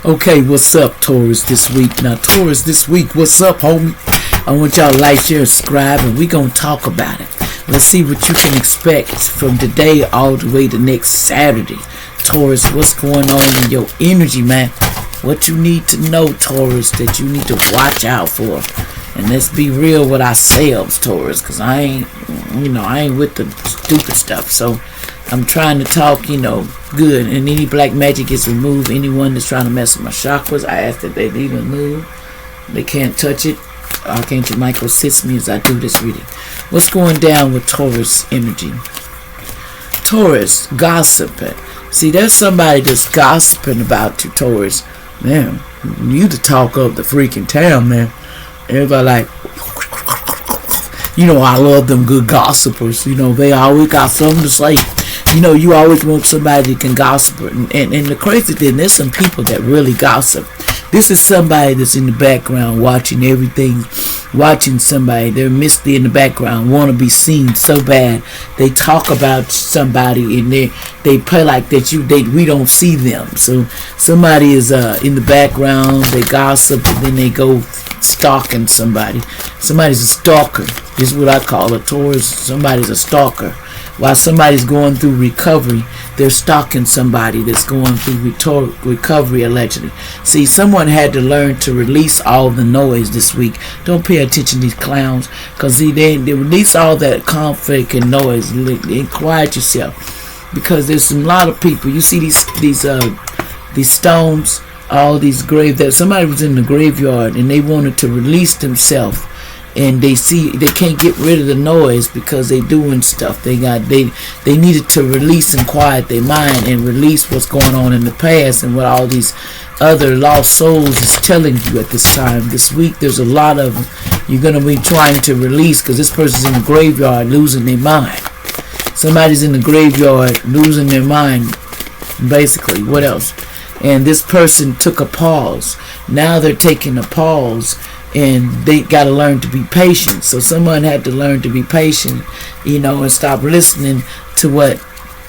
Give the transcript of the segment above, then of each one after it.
Okay, what's up, Taurus, this week? Now, Taurus, this week, what's up, homie? I want y'all to like, share, subscribe, and we gonna talk about it. Let's see what you can expect from today all the way to next Saturday. Taurus, what's going on in your energy, man? What you need to know, Taurus, that you need to watch out for. And let's be real with ourselves, Taurus, because I ain't with the stupid stuff. So I'm trying to talk, good. And any black magic gets removed. Anyone that's trying to mess with my chakras, I ask that they leave and move. They can't touch it. Archangel Michael assists me as I do this reading. What's going down with Taurus energy? Taurus, gossiping. See, there's somebody that's gossiping about you, Taurus. Man, you the talk of the freaking town, man. Everybody like, I love them good gossipers. They always got something to say. You always want somebody that can gossip. And the crazy thing, there's some people that really gossip. This is somebody that's in the background watching everything, watching somebody. They're misty in the background, want to be seen so bad. They talk about somebody and they play like that we don't see them. So somebody is in the background, they gossip, and then they go stalking somebody. Somebody's a stalker. This is what I call a Taurus. Somebody's a stalker. While somebody's going through recovery, they're stalking somebody that's going through recovery, allegedly. See, someone had to learn to release all the noise this week. Don't pay attention to these clowns, because they release all that conflict and noise. And quiet yourself, because there's a lot of people. You see these stones, all these graves. That somebody was in the graveyard and they wanted to release themselves. And they can't get rid of the noise because they doing stuff. They needed to release and quiet their mind and release what's going on in the past and what all these other lost souls is telling you at this time. This week there's a lot of them you're going to be trying to release, because this person's in the graveyard losing their mind. Somebody's in the graveyard losing their mind, basically. What else? And this person took a pause. Now they're taking a pause, and they got to learn to be patient. So someone had to learn to be patient, and stop listening to what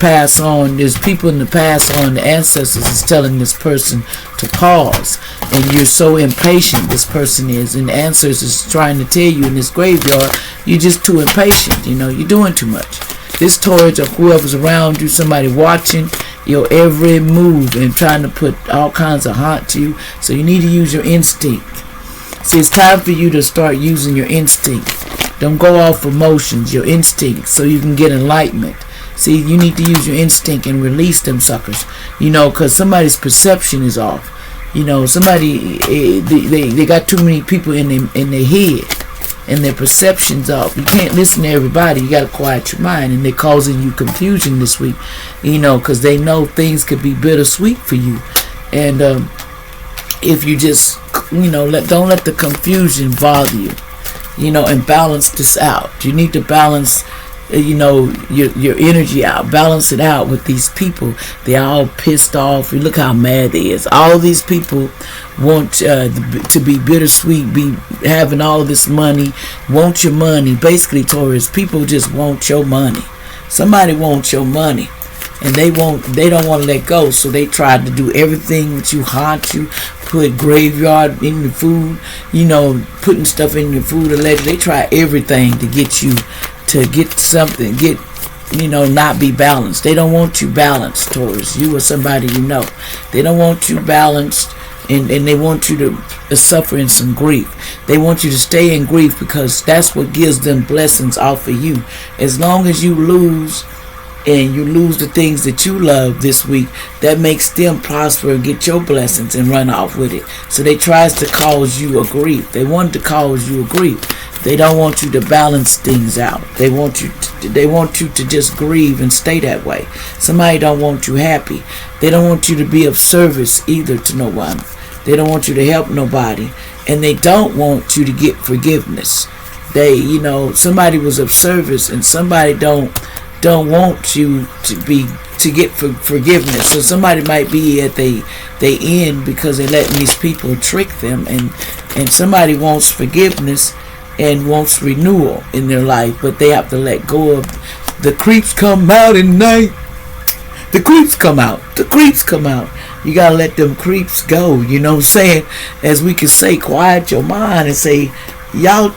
passed on. There's people in the past on, the ancestors is telling this person to pause, and you're so impatient, this person is, and the ancestors is trying to tell you in this graveyard, you're just too impatient. You're doing too much. This Taurus or whoever's around you, somebody watching your every move and trying to put all kinds of haunt to you. So you need to use your instinct. See, it's time for you to start using your instinct. Don't go off emotions, your instinct, so you can get enlightenment. See, you need to use your instinct and release them suckers. Because somebody's perception is off. Somebody, they got too many people in their head, and their perception's off. You can't listen to everybody. You got to quiet your mind, and they're causing you confusion this week. Because they know things could be bittersweet for you. And if you just don't let the confusion bother you, and balance this out. You need to balance, your energy out. Balance it out with these people. They're all pissed off. You look how mad they is. All these people want to be bittersweet, be having all this money, want your money. Basically, Taurus, people just want your money. Somebody wants your money. And they don't want to let go, so they try to do everything with you, haunt you, put graveyard in the food, putting stuff in the food. They try everything to get you to get something, not be balanced. They don't want you balanced, Taurus. You or somebody They don't want you balanced, and they want you to suffer in some grief. They want you to stay in grief, because that's what gives them blessings off of you. As long as you lose, and you lose the things that you love this week, that makes them prosper and get your blessings and run off with it. So they tries to cause you a grief. They want to cause you a grief. They don't want you to balance things out. They want you to just grieve and stay that way. Somebody don't want you happy. They don't want you to be of service either to no one. They don't want you to help nobody, and they don't want you to get forgiveness. Somebody was of service, and somebody don't want you to get forgiveness. So somebody might be at they end because they're letting these people trick them, and somebody wants forgiveness and wants renewal in their life, but they have to let go of the creeps come out at night. The creeps come out. You gotta let them creeps go. You know what I'm saying? As we can say, quiet your mind and say, you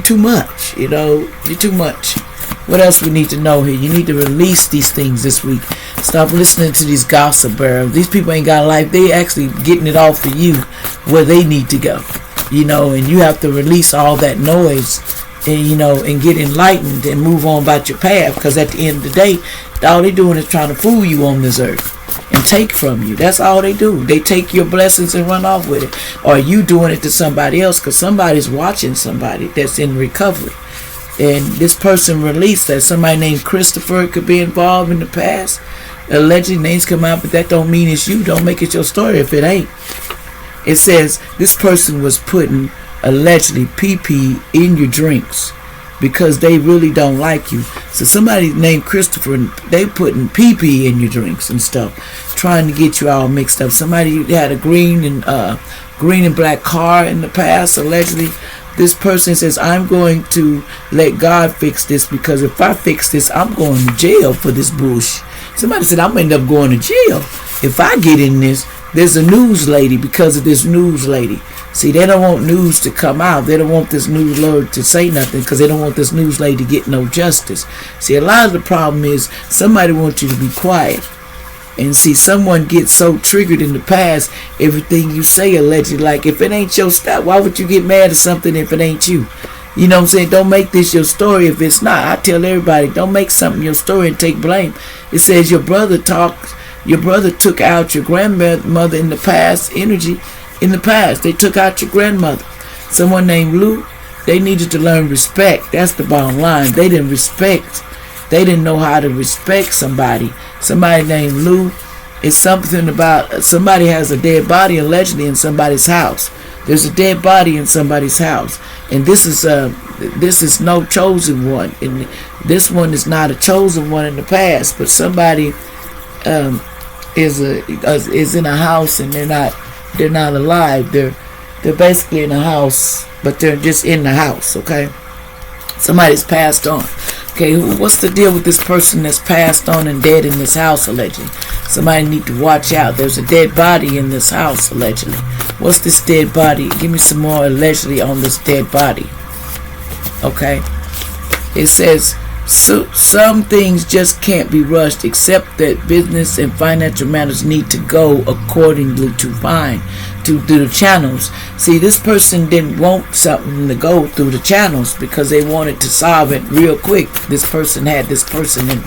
too much. You know, you too much. What else we need to know here? You need to release these things this week. Stop listening to these gossip barrels. These people ain't got a life. They actually getting it off for you where they need to go. You know, and you have to release all that noise and, you know, and get enlightened and move on about your path. Because at the end of the day, all they doing is trying to fool you on this earth and take from you. That's all they do. They take your blessings and run off with it. Or you doing it to somebody else because somebody's watching somebody that's in recovery. And this person released that somebody named Christopher could be involved in the past. Alleged names come out, but that don't mean it's you. Don't make it your story if it ain't. It says this person was putting allegedly PP in your drinks because they really don't like you. So somebody named Christopher, they putting PP in your drinks and stuff, trying to get you all mixed up. Somebody had a green and black car in the past, allegedly. This person says, I'm going to let God fix this because if I fix this, I'm going to jail for this bullshit. Somebody said, I'm going to end up going to jail. If I get in this, there's a news lady because of this news lady. See, they don't want news to come out. They don't want this news lord to say nothing because they don't want this news lady to get no justice. See, a lot of the problem is somebody wants you to be quiet. And see, someone gets so triggered in the past, everything you say allegedly, like if it ain't your stuff, why would you get mad at something if it ain't you? You know what I'm saying? Don't make this your story if it's not. I tell everybody, don't make something your story and take blame. It says your brother took out your grandmother in the past, energy in the past. They took out your grandmother. Someone named Lou, they needed to learn respect. That's the bottom line. They didn't respect. They didn't know how to respect somebody. Somebody named Lou. It's something about somebody has a dead body allegedly in somebody's house. There's a dead body in somebody's house, and this is no chosen one. And this one is not a chosen one in the past, but somebody is in a house and they're not alive. They're basically in a house, but they're just in the house. Okay, somebody's passed on. Okay, what's the deal with this person that's passed on and dead in this house allegedly? Somebody need to watch out. There's a dead body in this house allegedly. What's this dead body? Give me some more allegedly on this dead body. Okay, it says some things just can't be rushed, except that business and financial matters need to go accordingly to the channels. See, this person didn't want something to go through the channels because they wanted to solve it real quick. This person had this person in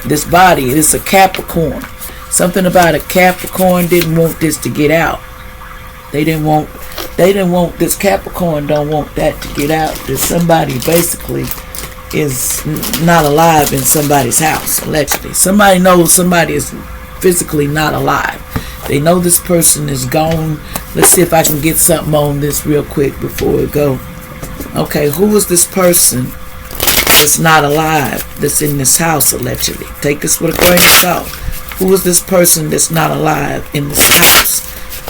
this body. It's a Capricorn. Something about a Capricorn didn't want this to get out. They didn't want this Capricorn don't want that to get out. That somebody basically is not alive in somebody's house, allegedly. Somebody knows somebody is physically not alive. They know this person is gone. Let's see if I can get something on this real quick before we go. Okay, who is this person that's not alive that's in this house allegedly? Take this with a grain of salt. Who is this person that's not alive in this house?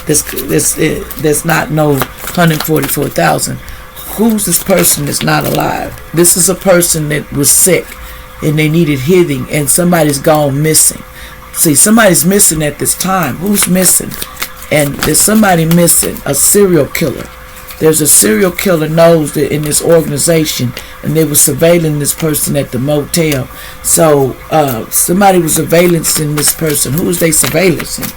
That's not no 144,000. Who's this person that's not alive? This is a person that was sick and they needed healing and somebody's gone missing. See, somebody's missing at this time. Who's missing? And there's somebody missing, a serial killer. There's a serial killer knows that in this organization, and they were surveilling this person at the motel. So somebody was surveillancing this person. Who is they surveillancing?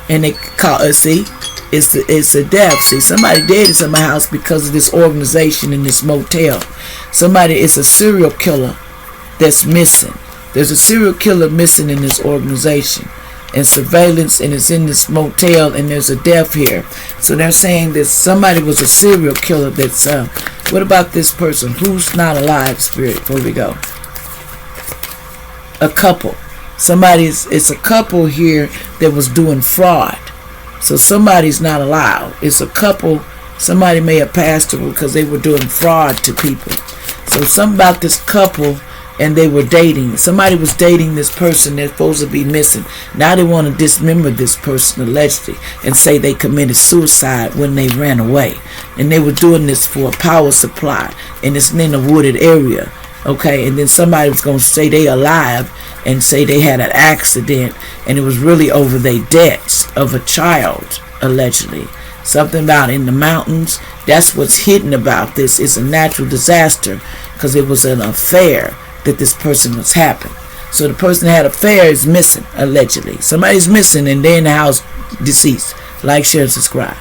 And they call see, it's a death. See, somebody dead in somebody's house because of this organization in this motel. Somebody is a serial killer that's missing. There's a serial killer missing in this organization and surveillance, and it's in this motel, and there's a death here. So they're saying that somebody was a serial killer that's what about this person? Who's not alive, spirit, before we go? A couple. It's a couple here that was doing fraud. So somebody's not alive. It's a couple. Somebody may have passed away because they were doing fraud to people. So something about this couple, and they were dating. Somebody was dating this person that's supposed to be missing. Now they want to dismember this person allegedly and say they committed suicide when they ran away. And they were doing this for a power supply, and it's in a wooded area. Okay, and then somebody was going to say they alive and say they had an accident, and it was really over their deaths of a child, allegedly. Something about in the mountains. That's what's hidden about this. It's a natural disaster because it was an affair that this person was having. So the person that had an affair is missing, allegedly. Somebody's missing and they're in the house deceased. Like, share, and subscribe.